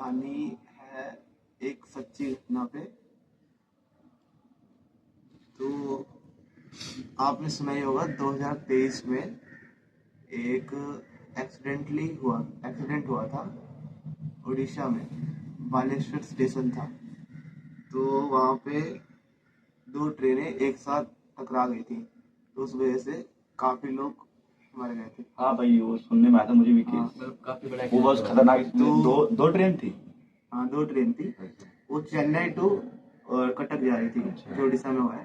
कहानी है एक सच्ची घटना पे। तो आपने सुना ही होगा 2023 में एक एक्सीडेंट हुआ था उड़ीसा में। बालेश्वर स्टेशन था, तो वहाँ पे दो ट्रेनें एक साथ टकरा गई थी, तो उस वजह से काफी लोग मर गए थे। हाँ भाई, वो सुनने में आया था मुझे भी कि मतलब काफी बड़ा वो बहुत खतरनाक तो दो ट्रेन थी। हाँ, दो ट्रेन थी। वो चेन्नई टू और कटक जा रही थी, जो उड़ीसा में हुआ है।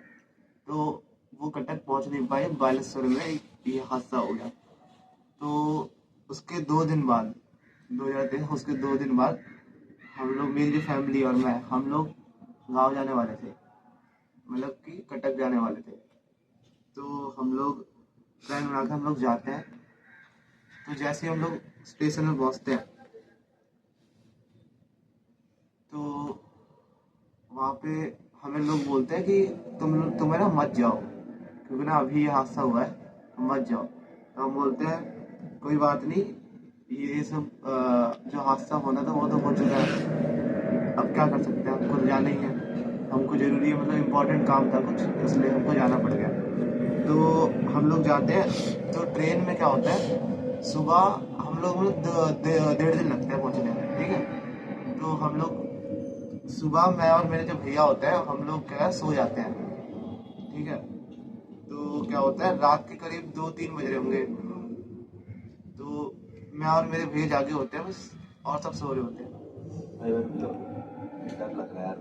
तो वो कटक पहुंच नहीं पाई, बालेश्वर में ये हादसा हो गया। तो उसके 2 दिन बाद 2023 उसके 2 दिन बाद हम लोग, मेरी जो फैमिली और मैं, हम लोग गाँव जाने वाले थे, मतलब कि कटक जाने वाले थे। तो हम लोग प्लान बनाकर हम लोग जाते हैं। तो जैसे ही हम लोग स्टेशन में पहुंचते हैं, तो वहाँ पे हमें लोग बोलते हैं कि तुम्हें ना मत जाओ, क्योंकि ना अभी ये हादसा हुआ है, मत जाओ। तो हम बोलते हैं कोई बात नहीं, ये सब जो हादसा होना था वो तो हो चुका है, अब क्या कर सकते हैं, हमको तो जाना ही है। हमको जरूरी है, मतलब इम्पोर्टेंट काम था कुछ, इसलिए हमको जाना पड़ गया। तो हम लोग जाते हैं। तो ट्रेन में क्या होता है, सुबह हम लोग 1.5 दिन लगता है पहुँचने में, ठीक है। तो हम लोग सुबह, मैं और मेरे जो भैया होते हैं, हम लोग क्या है, सो जाते हैं, ठीक है। तो क्या होता है, रात के करीब 2-3 बज रहे होंगे, तो मैं और मेरे भैया जागे होते हैं बस, और सब सो रहे होते हैं। भाई भाई तो डर लग रहा है यार,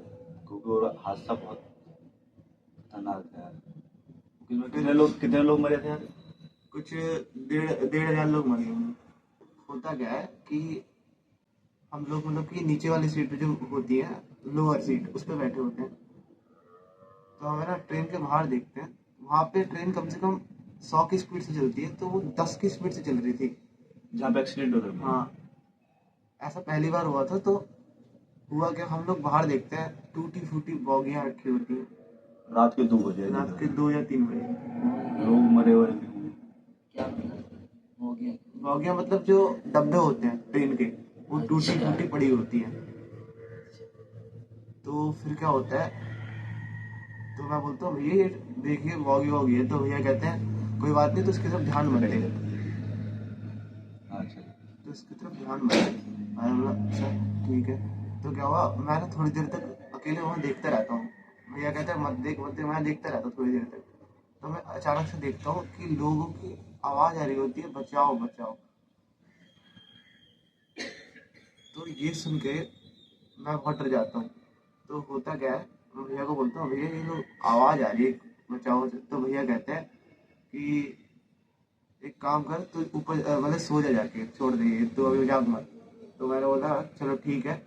क्योंकि वो हादसा बहुत खतरनाक था यार। कितने लोग मरे थे यार? कुछ 1,500 लोग मरे होंगे। होता क्या है कि हम लोग, मतलब कि नीचे वाली सीट जो होती है, लोअर सीट, उस पर बैठे होते हैं। तो हमें ना ट्रेन के बाहर देखते हैं, वहाँ पे ट्रेन कम से कम 100 की स्पीड से चलती है, तो वो 10 की स्पीड से चल रही थी जहाँ पे एक्सीडेंट हो गया। हाँ, ऐसा पहली बार हुआ था। तो हुआ क्या, हम लोग बाहर देखते हैं, टूटी फूटी बोगियां रखी होती हैं। रात के 2 बजे रात के 2 या 3 बजे लोग मरे हुए भी होंगे। क्या बोगियां मतलब जो डब्बे होते हैं ट्रेन के, वो टूटी फूटी पड़ी होती हैं। तो फिर क्या होता है, तो मैं बोलता हूँ भैया ये देखिए बोगी वोगी है। तो भैया कहते हैं कोई बात नहीं, तो इसकी तरफ ध्यान मत दे, अच्छा। तो इसकी तरफ ध्यान मत दे। मैंने बोला अच्छा ठीक है। तो क्या हुआ, मैं ना थोड़ी देर तक अकेले वहाँ देखता रहता हूँ। भैया कहते हैं मत देख, मैं देखता रहता हूँ थोड़ी देर तक। तो मैं अचानक से देखता हूँ कि लोगों की आवाज आ रही होती है, बचाओ बचाओ। तो ये सुन के मैं बहुत डर जाता हूँ। तो होता क्या है, मैं भैया को बोलता हूँ भैया ये लोग आवाज आ रही है, बचाओ। तो भैया कहते हैं कि एक काम कर, तू ऊपर मतलब सो जा, जाके छोड़ दे ये, तो अभी जाग मत। तो मैंने बोला चलो ठीक है।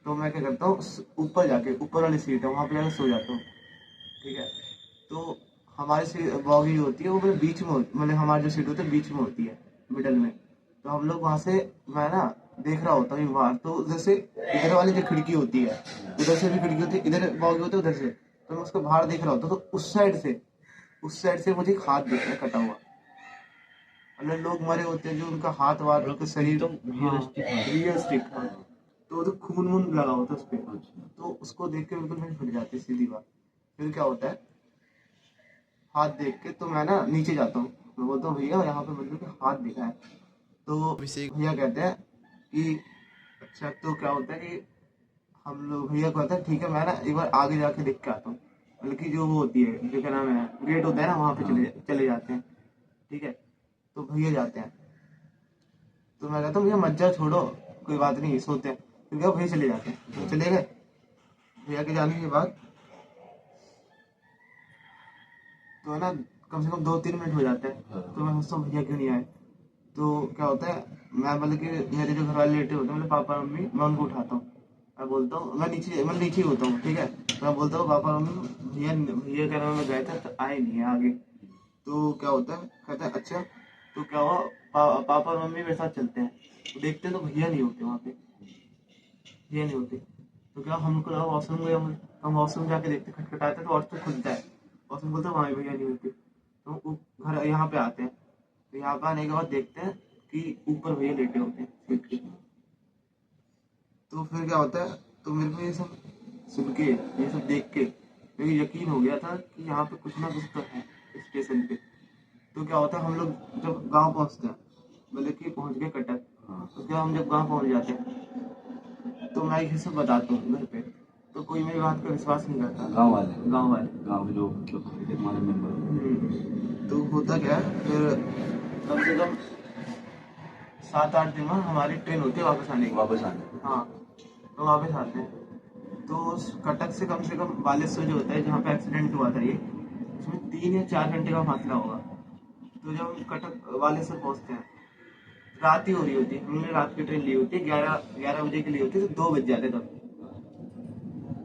तो मैं क्या करता हूँ, ऊपर जाके, ऊपर वाली सीट है वहाँ पे जाकर सो जाता हूँ, ठीक है। तो हमारी सीट बॉगी होती है, वो मतलब बीच में मतलब हमारी जो सीट होती है बीच में होती है, मिडल में। तो हम लोग वहाँ से, मैं ना देख रहा होता हूँ बाहर, तो उधर से इधर वाली जो खिड़की होती है, उधर से भी खिड़की होती है, इधर बॉगी होती है उधर से। तो मैं उसको बाहर देख रहा होता हूँ, तो उस साइड से मुझे एक हाथ दिख रहा है कटा हुआ। मतलब लोग मरे होते हैं जो उनका हाथ वाथ, उनका शरीर रियलिस्टिक था, तो वो तो खून वून लगा होता है उस पर। तो उसको देख के बिल्कुल मेरी फट जाती है सीधी बात। फिर क्या होता है, हाथ देख के तो मैं ना नीचे जाता हूँ, मैं बोलता हूँ भैया यहाँ पे मतलब कि हाथ दिखा है। तो भैया कहते हैं कि अच्छा। तो क्या होता है कि हम लोग, भैया को कहता है ठीक है, मैं ना एक बार आगे जाके देख के आता हूँ। मतलब कि जो वो होती है, जो क्या नाम है, गेट होता है ना, वहाँ पे चले चले जाते हैं, ठीक है। तो भैया जाते हैं। तो मैं कहता हूँ भैया मत जाओ, छोड़ो, कोई बात नहीं, सोते हैं। तो क्या, भैया चले जाते हैं, तो चले गए। भैया के जाने के बाद तो है ना, कम से कम 2-3 मिनट हो जाते हैं। तो मैं सोचता हूँ भैया क्यों नहीं आए। तो क्या होता है, मैं मतलब कि मेरे जो घर वाले लेटे होते हैं, मतलब पापा मम्मी, मैं उनको उठाता हूँ। मैं नीचे ही होता हूँ, ठीक है। तो मैं बोलता हूँ पापा मम्मी, भैया भैया क्या नाम है, गए थे तो आए नहीं है आगे। तो क्या होता है, कहता है अच्छा। तो क्या हुआ, पापा और मम्मी मेरे साथ चलते हैं। तो देखते हैं तो भैया नहीं होते वहाँ पे, भैया नहीं होते। तो क्या, हमको लगा वॉशरूम गए होंगे। हम वॉशरूम जाके देखते, खटखटाते तो वॉशरूम खुलता है। वॉशरूम बोलते वहाँ भी भैया नहीं होते। तो घर यहाँ पे आते हैं। तो यहाँ पे आने के बाद देखते हैं कि ऊपर भैया लेटे होते हैं सीट के। तो फिर क्या होता है, तो मेरे को ये सब सुन के, ये सब देख के मेरे को यकीन हो गया था कि यहाँ पे कुछ ना कुछ तो है स्टेशन पे। तो क्या होता है, हम लोग जब गांव पहुंचते हैं, मतलब कि पहुंच गए कटक, हाँ तो क्या हम जब गांव पहुंच जाते हैं तो मैं ये सब बताता हूँ घर पे, तो कोई मेरी बात का विश्वास नहीं करता। गांव वाले गांव वाले गांव के जो मतलब हमारे मेंबर तो होता क्या है फिर, कम से कम 7-8 दिन में हमारी ट्रेन होती है वापस आने की। वापस आने हाँ, तो वापस आते हैं। तो उस कटक से कम बालेश्वर जो होता है जहाँ पे एक्सीडेंट हुआ था ये, उसमें 3 या 4 घंटे का फासला होगा। तो जब हम कटक बालेश्वर पहुँचते हैं, रात ही हो रही होती है, हमने रात की ट्रेन ली होती है, 11 बजे की ली होती है, तो 2 बज जाते तब।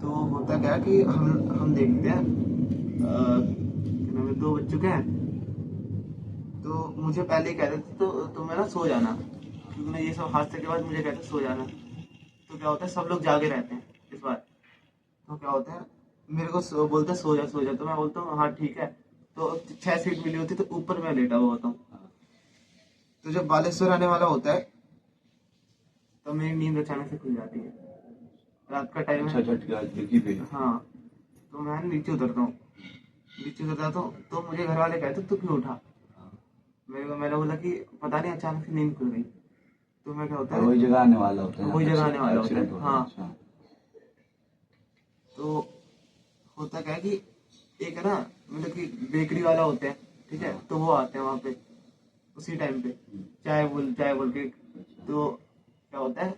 तो होता क्या है कि हम देखते हैं क्या नाम है, 2 बज चुके हैं। तो मुझे पहले ही कहते थे तो तुम्हें ना सो जाना, क्योंकि ना ये सब हादसे के बाद मुझे कहते सो जाना। तो क्या होता है, सब लोग जागे रहते हैं इस बार। तो क्या होता है, मेरे को बोलते हैं सो जा, तो मैं बोलता हूँ हाँ ठीक है। तो 6 सीट मिली होती है, तो ऊपर मैं लेटा हुआ होता हूँ। तो जब बालेश्वर आने वाला होता है, तो मेरी नींद अचानक से खुल जाती है। रात का टाइम अच्छा है। झटका देखी पे हाँ, तो मैं नीचे उतरता हूँ। नीचे उतरता हूँ तो मुझे घर वाले कहते तू क्यों उठा। मैंने बोला कि पता नहीं अचानक से नींद खुल गई। तो मैं क्या होता और है, वही जगह आने वाला होता है वही जगह आने वाला होता एक्सीडेंट है। होता है हाँ, अच्छा तो होता क्या है कि एक है ना, मतलब कि बेकरी वाला होता है, ठीक है, तो वो आते हैं वहाँ पे उसी टाइम पे, चाय बोल के। तो क्या होता है,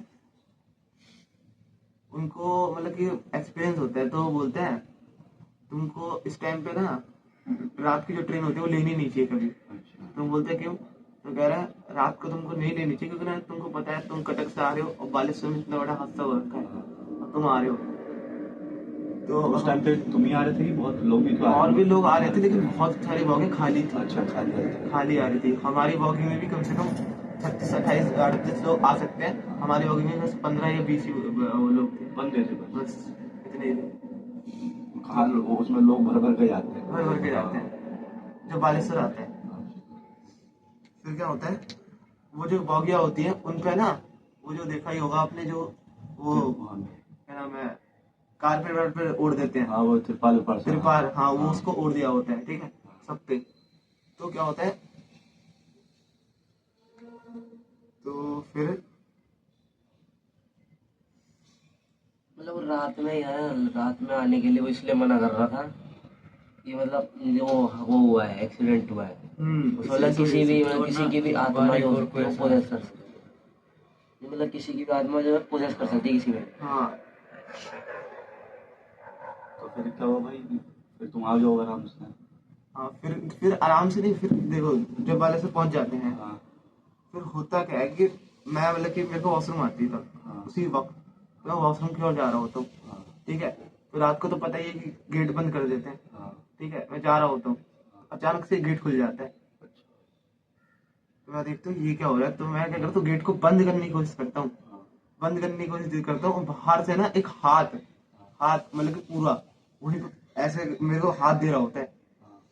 उनको मतलब कि एक्सपीरियंस होता है, तो वो बोलते हैं तुमको इस टाइम पे ना रात की जो ट्रेन होती है वो लेनी नहीं चाहिए कभी। अच्छा तुम बोलते क्यों, तो कह रहा है रात को तुमको नहीं लेनी चाहिए, क्योंकि ना तुमको पता है तुम कटक से आ रहे हो और बालेश्वर में इतना बड़ा हादसा हो रखा है और तुम आ रहे हो। तो तो उस टाइम पे तुम ही आ रहे थे कि बहुत लोग भी तो आ और रहे भी लोग आ रहे थे, लेकिन बहुत सारी बॉगें खाली थे थी। अच्छा खाली रहते खाली आ रही थी। हमारी बॉगी में भी कम से कम 36, 28, 38 लोग आ सकते हैं। हमारी बॉगी में बस 15 या 20 ही वो लोग थे। बंद थे बस बस इतने ही थे। कहाँ उसमें लोग भर भर के जाते हैं भर भर के जाते हैं जब बालेश्वर आते हैं। फिर क्या होता है, वो जो बॉगिया होती है उन पे ना, वो जो देखा ही होगा आपने, जो वो क्या नाम है, कारपेट वारपेट ओढ़ देते हैं। हाँ वो तिरपाल ऊपर से त्रिपाल, हाँ, वो हाँ उसको ओढ़ दिया होता है, ठीक है, सब पे। तो क्या होता है, तो फिर मतलब रात में यार, रात में आने के लिए वो इसलिए मना कर रहा था कि मतलब जो वो हुआ है, एक्सीडेंट हुआ है, उसमें मतलब किसी भी, मतलब किसी की भी आत्मा जो हो सकती है वो पोजेस कर सकती है, मतलब किसी की भी आत्मा जो है पोजेस कर सकती है किसी में। हाँ। तो फिर क्या हुआ भाई फिर तुम आ जाओ आराम से हाँ, फिर आराम से नहीं, फिर देखो जब बालेश्वर पहुंच जाते हैं, हाँ फिर होता क्या है कि मैं मतलब कि मेरे को वॉशरूम आती है तब, हाँ उसी वक्त तो मैं वॉशरूम की ओर जा रहा होता हूँ, हाँ ठीक है। तो रात को तो पता ही है कि गेट बंद कर देते हैं, हाँ ठीक है, मैं जा रहा होता हूँ, अचानक से गेट खुल जाता है। अच्छा तो मैं देखता हूँ ये क्या हो रहा है, तो मैं क्या करता हूँ, गेट को बंद करने की कोशिश करता हूँ। हाँ बंद करने की कोशिश करता हूँ, और बाहर से ना एक हाथ हाथ मतलब कि पूरा वही ऐसे मेरे को हाथ दे रहा होता है।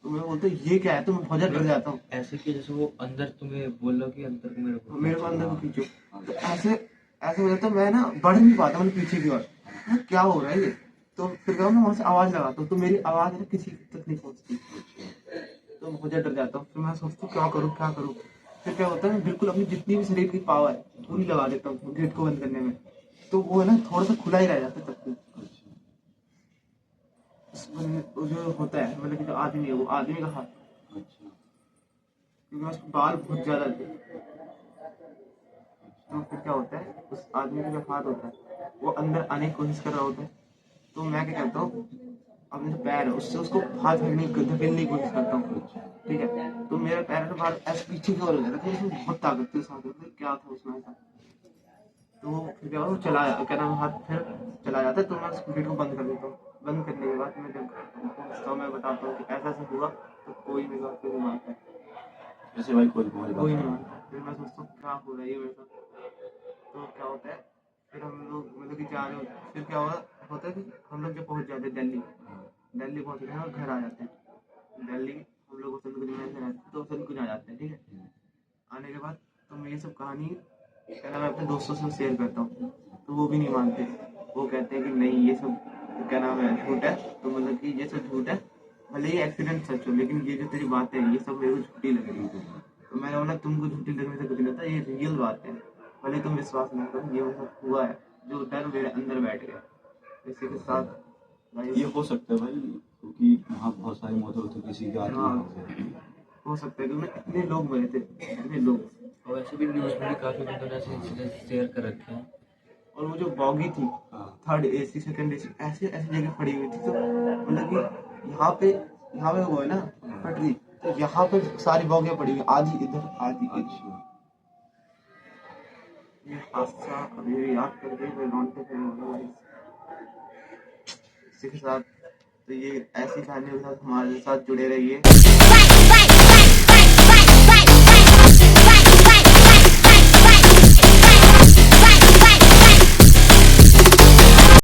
तो मैं बोलता हूँ ये क्या है, तो मैं बहुत ज्यादा डर जाता हूँ। ऐसे कि जैसे वो अंदर तुम्हें बोल रहा कि अंदर को मेरे को अंदर को हाँ। खींचो, तो ऐसे ऐसे हो जाता है, मैं ना बढ़ नहीं पाता, मतलब पीछे की ओर, क्या हो रहा है ये। तो फिर क्या मैं वहां से आवाज लगाता हूँ, तो मेरी आवाज है ना किसी तक नहीं पहुंचती। तो बहुत ज्यादा डर जाता हूँ, फिर मैं सोचता हूँ क्या करूँ क्या करूँ। फिर क्या होता है, मैं बिल्कुल अपनी जितनी भी शरीर की पावर है पूरी लगा देता हूँ गेट को बंद करने में। तो वो है ना थोड़ा सा खुला ही रह जाता है तब तक। वो जो होता है, मतलब कि जो आदमी है, वो आदमी का हाथ, अच्छा क्योंकि उसके बाल बहुत ज्यादा थे। तो फिर क्या होता है, उस आदमी का जो हाथ होता है वो अंदर आने की कोशिश कर रहा होता है। तो मैं क्या करता हूँ, अपने जो पैर है उससे उसको हाथ धकेलने की कोशिश करता हूँ, ठीक है। तो मेरा पैर का बाल ऐसे पीछे की ओर हो जाता है, तो उसमें बहुत ताकत थी उस हाथ में, क्या था उसमें ऐसा। तो फिर क्या हुआ, वो क्या नाम, हाथ फिर चला जाता है, तो मैं उस गेट को बंद कर देता हूँ। बंद करने के बाद मैं जब पहुंचता हूँ, मैं बताता हूँ कि ऐसा ऐसा हुआ, तो कोई मेरी बात को नहीं मानता है। जैसे भाई कोई कोई नहीं बात मानता। फिर मैं सोचता हूँ क्या हो रहा है ये मेरे साथ। तो क्या होता है, फिर हम लोग मतलब कि जा रहे हो, फिर क्या होता है कि हम लोग जब पहुंच जाते हैं दिल्ली, दिल्ली पहुंच गए हैं और घर आ जाते हैं। दिल्ली हम लोग वसंत कुंज में रहते हैं, तो वसंत कुंज आ जाते हैं, ठीक है। आने के बाद तो मैं ये सब कहानी क्या नाम है अपने दोस्तों से शेयर करता हूँ। तो वो भी नहीं मानते। वो कहते हैं कि नहीं ये सब क्या नाम है झूठ है, तो मतलब कि ये सब झूठ है, भले ही एक्सीडेंट सच हो, लेकिन ये जो तेरी बातें हैं ये सब मेरे को झूठी लग रही है। तो मैंने बोला तुमको झूठी लगने से कुछ नहीं होता, ये रियल बात है, भले तुम विश्वास ना करो, ये मतलब हुआ है, जो डर मेरे अंदर बैठ गया। इसी के साथ ये हो सकता है भाई, क्योंकि वहाँ बहुत सारी मौतें होती किसी के हाँ आत्मा हो सकता है, क्योंकि इतने लोग मरे थे, इतने लोग। और वैसे भी न्यूज़ में भी काफी बंदों ने ऐसे इंसिडेंट शेयर कर रखे हैं। और वो जो बॉगी थी हाँ। थर्ड एसी सेकंड एसी ऐसे ऐसी जगह पड़ी हुई थी, तो मतलब कि यहाँ पे वो है ना पटरी, तो यहाँ पे सारी बॉगियां पड़ी हुई, आधी इधर आधी इधर। अच्छा। ये हादसा अभी भी याद करके मैं रोंगटे खड़े हो गए भाई। इसी के साथ तो ये ऐसी कहानियों के साथ हमारे साथ जुड़े रहिए।